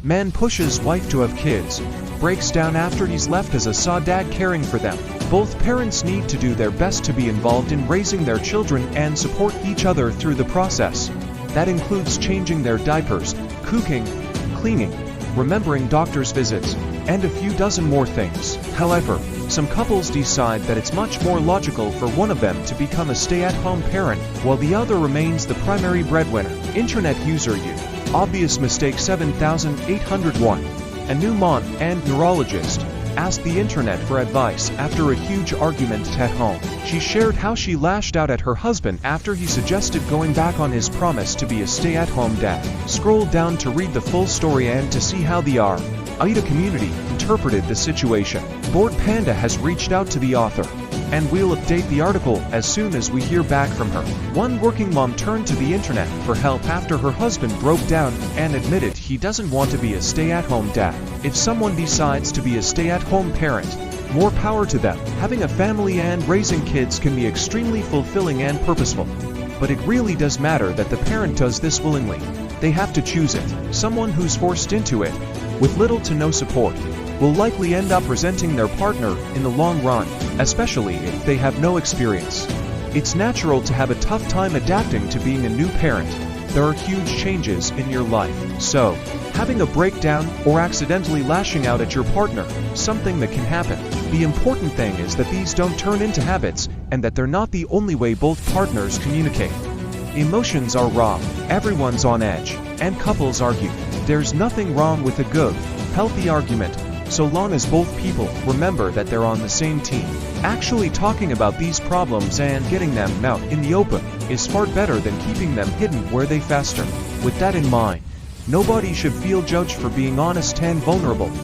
Man pushes wife to have kids, breaks down after he's left as a SAH dad caring for them. Both parents need to do their best to be involved in raising their children and support each other through the process. That includes changing their diapers, cooking, cleaning, remembering doctor's visits, and a few dozen more things. However, some couples decide that it's much more logical for one of them to become a stay-at-home parent, while the other remains the primary breadwinner. Internet user U. Obvious mistake 7801. A new mom and neurologist asked the internet for advice after a huge argument at home. She shared how she lashed out at her husband after he suggested going back on his promise to be a stay-at-home dad. Scroll down to read the full story and to see how the AIDA community interpreted the situation. Bored Panda has reached out to the author, and we'll update the article as soon as we hear back from her. One working mom turned to the internet for help after her husband broke down and admitted he doesn't want to be a stay-at-home dad. If someone decides to be a stay-at-home parent, more power to them. Having a family and raising kids can be extremely fulfilling and purposeful. But it really does matter that the parent does this willingly. They have to choose it. Someone who's forced into it, with little to no support, will likely end up resenting their partner in the long run, especially if they have no experience. It's natural to have a tough time adapting to being a new parent. There are huge changes in your life. So, having a breakdown or accidentally lashing out at your partner, something that can happen. The important thing is that these don't turn into habits, and that they're not the only way both partners communicate. Emotions are raw, everyone's on edge, and couples argue. There's nothing wrong with a good, healthy argument, so long as both people remember that they're on the same team. Actually talking about these problems and getting them out in the open is far better than keeping them hidden where they fester. With that in mind, nobody should feel judged for being honest and vulnerable.